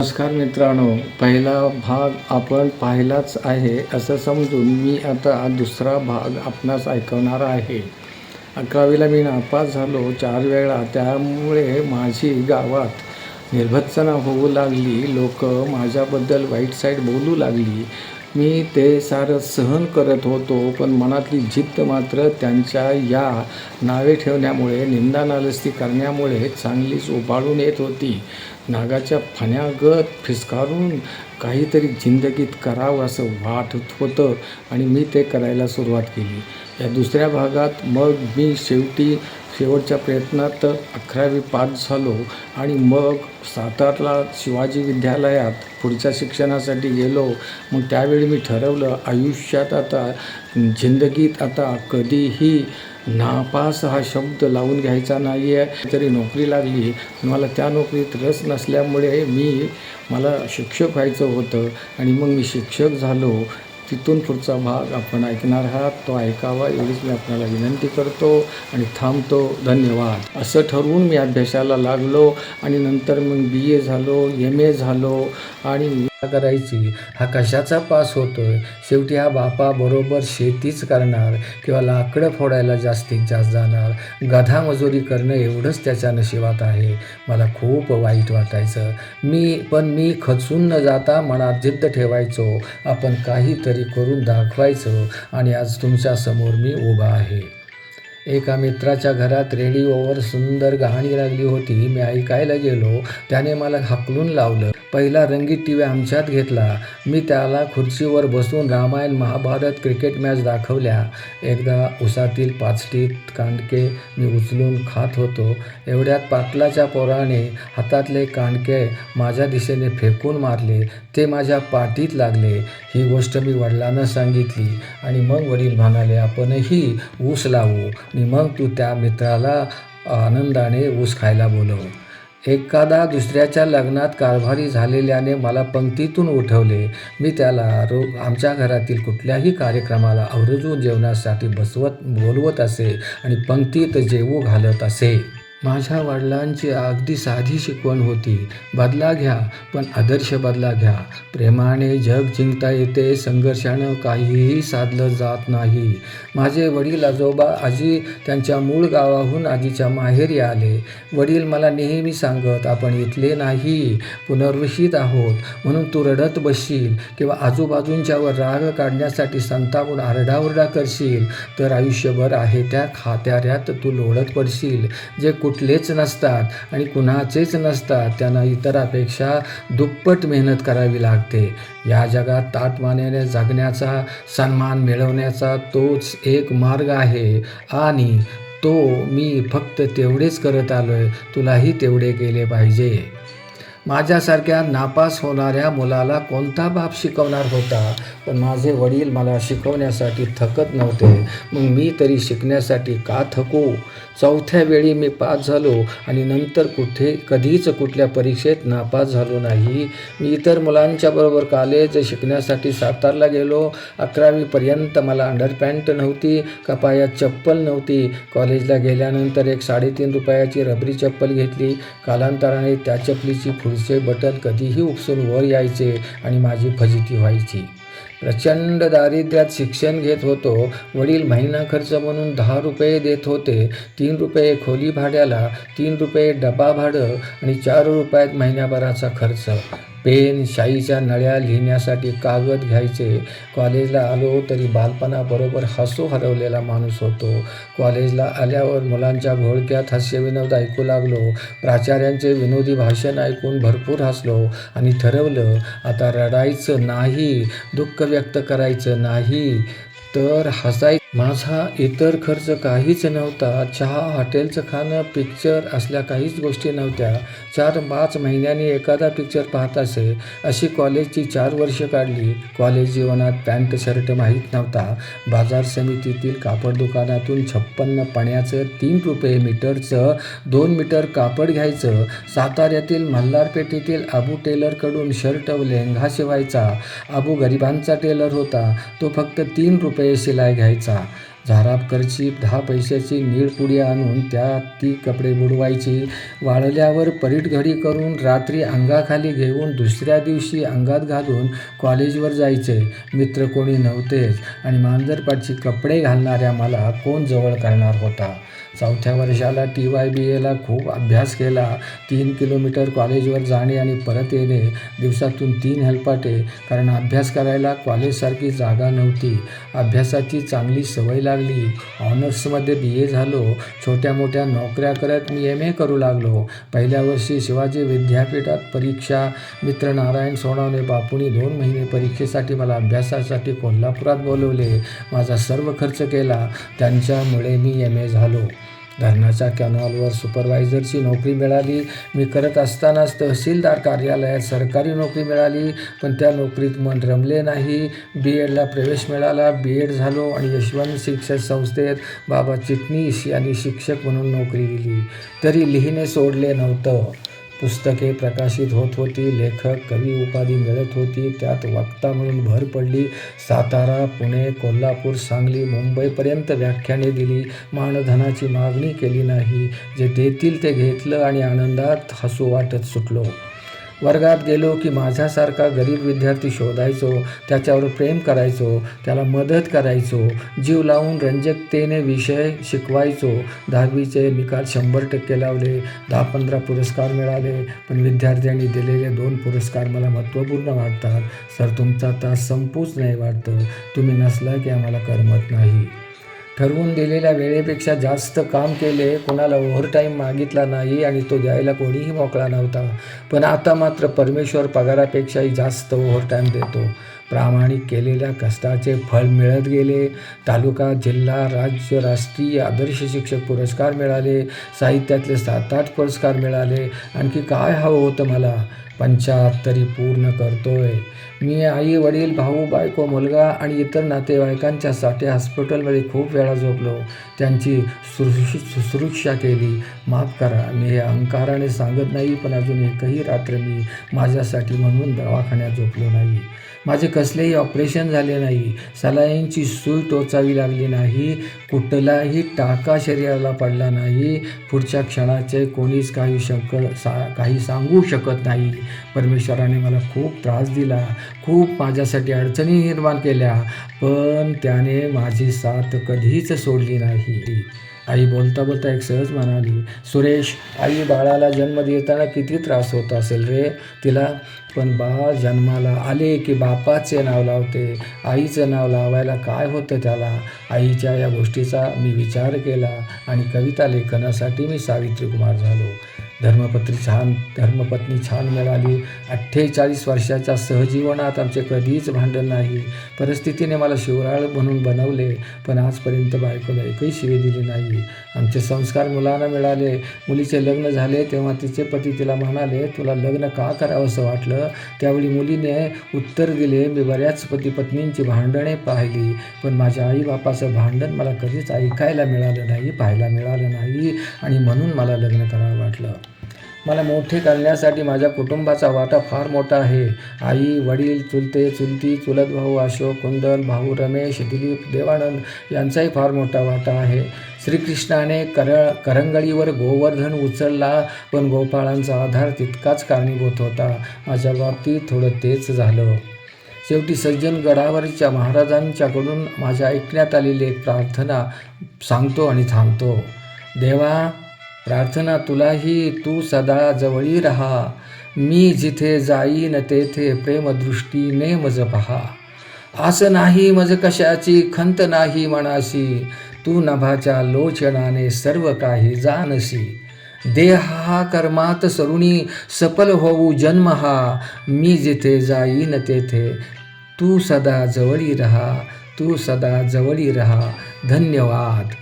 नमस्कार मित्रांनो, पहिला भाग आपण पाहिलाच आहे असं समजून मी आता दुसरा भाग आपणास ऐकवणार आहे. 11वीला मी नापास झालो 4 वेळा. त्यामुळे माझी गावात निर्भत्सना होऊ लागली. लोक माझ्याबद्दल वाईट साईड बोलू लागली. मी ते सारं सहन करत होतो, पण मनातली जिद्द मात्र त्यांच्या या नावे ठेवण्यामुळे, निंदानालस्ती करण्यामुळे चांगलीच उबाळून येत होती. नागाच्या फण्यागत फिस्कारून काहीतरी जिंदगीत करावं असं वाटत होतं आणि मी ते करायला सुरुवात केली. या दुसऱ्या भागात मग मी शेवटच्या प्रयत्नात 11वी पास झालो आणि मग सातारला शिवाजी विद्यालयात पुढच्या शिक्षणासाठी गेलो. मग त्यावेळी मी ठरवलं, आयुष्यात आता जिंदगीत आता कधीही नापास हा शब्द लावून घ्यायचा नाही आहे. तरी नोकरी लागली, मला त्या नोकरीत रस नसल्यामुळे मला शिक्षक व्हायचं होतं आणि मग मी शिक्षक झालो. तिथून पुढचा भाग आपण ऐकणार आहात, तो ऐकावा एवढीच मी आपल्याला विनंती करतो आणि थांबतो. धन्यवाद. असं ठरवून मी अभ्यासाला लागलो आणि नंतर मग BA झालो, MA झालो आणि करायची. हा कशाचा पास होतोय? शेवटी हा बापाबरोबर शेतीच करणार किंवा लाकडं फोडायला जास्तीत जास्त जाणार. गधा मजुरी करणं एवढंच त्याच्या नशिबात आहे. मला खूप वाईट वाटायचं. मी खचून न जाता मनात जिद्द ठेवायचो. आपण काहीतरी करून दाखवायचं आणि आज तुमच्यासमोर मी उभा आहे. एका मित्राच्या घरात रेडिओवर सुंदर गाणी लागली होती. मी ऐकायला गेलो. त्याने मला हाकलून लावलं. पहिला रंगीत TV आमच्यात घेतला. मी त्याला खुर्चीवर बसून रामायण, महाभारत, क्रिकेट मॅच दाखवल्या. एकदा उसातील पाचटीत कांडके मी उचलून खात होतो. एवढ्यात पाटलाच्या पोराने हातातले कांडके माझ्या दिशेने फेकून मारले. ते माझ्या पाठीत लागले. ही गोष्ट मी वडिलांना सांगितली आणि मग वडील म्हणाले, आपणही ऊस लावू आणि मग तू त्या मित्राला आनंदाने ऊस खायला बोलव. एखादा दुसऱ्याच्या लग्नात कारभारी झालेल्याने मला पंक्तीतून उठवले. मी त्याला आमच्या घरातील कुठल्याही कार्यक्रमाला आवर्जून जेवणासाठी बोलवत असे आणि पंक्तीत जेवू घालत असे. माझ्या वडिलांची अगदी साधी शिकवण होती. बदला घ्या, पण आदर्श बदला घ्या. प्रेमाने जग जिंकता येते, संघर्षानं काहीही साधलं जात नाही. माझे वडील, आजोबा, आजी त्यांच्या मूळ गावाहून आजीच्या माहेरी आले. वडील मला नेहमी सांगत, आपण इथले नाही, पुनर्वसित आहोत, म्हणून तू रडत बसशील किंवा आजूबाजूंच्यावर राग काढण्यासाठी संतापून आरडाओरडा करशील तर आयुष्यभर आहे त्या खात्याऱ्यात तू लोळत पडशील. जे कुठलेच नसतात आणि कुणाचेच नसतात त्यांना इतरांपेक्षा दुप्पट मेहनत करावी लागते. या जगात ताठमानेने जगण्याचा, सन्मान मिळवण्याचा तोच एक मार्ग आहे आणि तो मी फक्त तेवढेच करत आलोय. तुलाही तेवढे केले पाहिजे. माझ्यासारख्या नापास होणाऱ्या मुलाला कोणता बाप शिकवणार होता? पण माझे वडील मला शिकवण्यासाठी थकत नव्हते. मग मी तरी शिकण्यासाठी का थकू? 4थ्या वेळी मी पास झालो आणि नंतर कधीच कुठल्या परीक्षेत नापास झालो नाही. मी इतर मुलांच्या बरोबर कॉलेज शिकण्यासाठी सातारला गेलो. 11वीपर्यंत मला अंडरपॅन्ट नव्हती, कपायात चप्पल नव्हती. कॉलेजला गेल्यानंतर एक 3.5 रुपयाची रबरी चप्पल घेतली. कालांतराने त्या चपलीची पुढचे बटन कधीही उपसून वर यायचे आणि माझी फजिती व्हायची. प्रचंड दारिद्र्यात शिक्षण घेत होतो. वडील महिना खर्च म्हणून 10 रुपये देत होते. 3 रुपये खोली भाड्याला, 3 रुपये डबा भाडं आणि 4 रुपयात महिन्याभराचा खर्च. पेन, शाईच्या नळ्या, लिहिण्यासाठी कागद घ्यायचे. कॉलेजला आलो तरी बालपणाबरोबर हसू हरवलेला माणूस होतो. कॉलेजला आल्यावर मुलांच्या घोळक्यात हास्यविनोद ऐकू लागलो. प्राचार्यांचे विनोदी भाषण ऐकून भरपूर हसलो आणि ठरवलं, आता रडायचं नाही, दुःख व्यक्त करायचं नाही, तर हसायचं. माझा इतर खर्च काहीच नव्हता. चहा, हॉटेलचं खाणं, पिक्चर असल्या काहीच गोष्टी नव्हत्या. 4-5 महिन्यांनी एखादा पिक्चर पाहत असे. अशी कॉलेजची 4 वर्ष काढली. कॉलेज जीवनात पॅन्ट शर्ट माहीत नव्हता. बाजार समितीतील कापड दुकानातून 56 पण्याचं 3 रुपये मीटरचं 2 मीटर कापड घ्यायचं. साताऱ्यातील मल्हारपेठेतील अबू टेलरकडून शर्ट व लेहंगा शिवायचा. अबू गरिबांचा टेलर होता. तो फक्त 3 रुपये शिलाई घ्यायचा. झारापकरची 10 पैशाची नीळपुडी आणून त्यात ती कपडे बुडवायची. वाळल्यावर परीटघडी करून रात्री अंगाखाली घेऊन दुसऱ्या दिवशी अंगात घालून कॉलेजवर जायचे. मित्र कोणी नव्हतेच आणि मांजरपाटची कपडे घालणाऱ्या मला कोण जवळ करणार होता. 4थ्या वर्षाला TYBAला खूप अभ्यास केला. 3 किलोमीटर कॉलेजवर जाणे आणि परत येणे, दिवसातून 3 हेलपाटे, कारण अभ्यास करायला कॉलेजसारखी जागा नव्हती. अभ्यासाची चांगली सवय लागली. ऑनर्समध्ये BA झालो. छोट्या मोठ्या नोकऱ्या करत मी MA करू लागलो. पहिल्या वर्षी शिवाजी विद्यापीठात परीक्षा. मित्र नारायण सोनावणे बापूंनी 2 महिने परीक्षेसाठी मला अभ्यासासाठी कोल्हापुरात बोलवले. माझा सर्व खर्च केला. त्यांच्यामुळे मी MA झालो. धरणाच्या कॅनॉलवर सुपरवायझरची नोकरी मिळाली. मी करत असतानाच तहसीलदार कार्यालयात सरकारी नोकरी मिळाली, पण त्या नोकरीत मन रमले नाही. BEdला प्रवेश मिळाला. BEd झालो आणि यशवंत शिक्षण संस्थेत बाबा चिटणीस यांनी शिक्षक म्हणून नोकरी दिली. तरी लिहिणे सोडले नव्हतं. पुस्तके प्रकाशित होत होती. लेखक कवी उपाधी मिळत होती. त्यात वक्ता म्हणून भर पडली. सातारा, पुणे, कोल्हापूर, सांगली, मुंबईपर्यंत व्याख्याने दिली. मानधनाची मागणी केली नाही. जे देतील ते घेतलं आणि आनंदात हसू वाटत सुटलो. वर्गात गेलो की माझ्यासारखा गरीब विद्यार्थी शोधायचो. त्याच्यावर प्रेम करायचो. त्याला मदत करायचो. जीव लावून रंजकतेने विषय शिकवायचो. 10वीचे निकाल 100% लावले. 10-15 पुरस्कार मिळाले. पण विद्यार्थ्यांनी दिलेले 2 पुरस्कार मला महत्त्वपूर्ण वाटतात. सर, तुमचा तास संपूच नाही वाटतं. तुम्ही नसला की आम्हाला करमत नाही. ठरवून दिलेल्या वेळेपेक्षा जास्त काम केले. कोणाला ओव्हरटाईम मागितला नाही आणि तो द्यायला कोणीही मोकळा नव्हता. पण आता मात्र परमेश्वर पगारापेक्षाही जास्त ओव्हरटाईम देतो. प्रामाणिक केलेल्या कष्टाचे फळ मिळत गेले. तालुका, जिल्हा, राज्य, राष्ट्रीय आदर्श शिक्षक पुरस्कार मिळाले. साहित्यातले 7-8 पुरस्कार मिळाले. आणखी काय हवं होतं मला? 75 पूर्ण करतोय. मी आई, वडील, भाऊ, बायको, मुलगा आणि इतर नातेवाईकांच्यासाठी हॉस्पिटलमध्ये खूप वेळा झोपलो. त्यांची शुश्रूषा केली. माफ करा, मी हे अहंकाराने सांगत नाही, पण अजून एकही रात्र मी माझ्यासाठी म्हणून दवाखान्यात झोपलो नाही. माझे कसलेही ऑपरेशन झाले नाही. सलाईनची सुई टोचावी लागली नाही. कुठलाही टाका शरीराला पडला नाही. पुढच्या क्षणाचे कोणीच काही सांगू शकत नाही. परमेश्वराने मला खूप त्रास दिला. खूप माझ्यासाठी अडचणी निर्माण केल्या, पण त्याने माझी साथ कधीच सोडली नाही. आई बोलता बोलता एक सहज म्हणाली, सुरेश, आई बाळाला जन्म देताना किती त्रास होत असेल रे तिला. पण बाळ जन्माला आले की बापाचे नाव लावते. आईचं नाव लावायला काय होतं त्याला. आईच्या या गोष्टीचा मी विचार केला आणि कविता लेखनासाठी मी सावित्रीकुमार झालो. धर्मपत्नी छान मिळाली. 48 वर्षाच्या सहजीवनात आमचे कधीच भांडण नाही. परिस्थितीने मला शिवराळ म्हणून बनवले, पण आजपर्यंत बायकोला एकही शिवी दिली नाही. आमचे संस्कार मुलांना मिळाले. मुलीचे लग्न झाले तेव्हा तिचे पती तिला म्हणाले, तुला लग्न का करावं असं वाटलं. त्यावेळी मुलीने उत्तर दिले, मी बऱ्याच पती-पत्नींची भांडणे पाहिली, पण माझ्या आईबापाचं भांडण मला कधीच ऐकायला मिळालं नाही, पाहायला मिळालं नाही, आणि म्हणून मला लग्न करावं वाटलं. मला मोठे करण्यासाठी माझ्या कुटुंबाचा वाटा फार मोठा आहे. आई, वडील, चुलते, चुलती, चुलत भाऊ अशोक, कुंदन, भाऊ रमेश, दिलीप, देवानंद यांचाही फार मोठा वाटा आहे. श्रीकृष्णाने करंगळीवर गोवर्धन उचलला, पण गोपाळांचा आधार तितकाच कारणीभूत होता. माझ्या बाबतीत थोडं तेच झालं. शेवटी सज्जनगडावरच्या महाराजांच्याकडून माझ्या ऐकण्यात आलेली एक प्रार्थना सांगतो आणि थांबतो. देवा, प्रार्थना तुलाही, तू सदा जवळी रहा. मी जिथे जाईन तेथे प्रेमदृष्टीने मज पहा. आस नाही मज कशाची, खंत नाही मनाशी. तू नभाच्या लोचनाने सर्व काही जानसी. देह हा कर्मात सरुणी, सफल होऊ जन्म हा. मी जिथे जाईन तेथे तू सदा जवळी रहा. तू सदा जवळी रहा. धन्यवाद.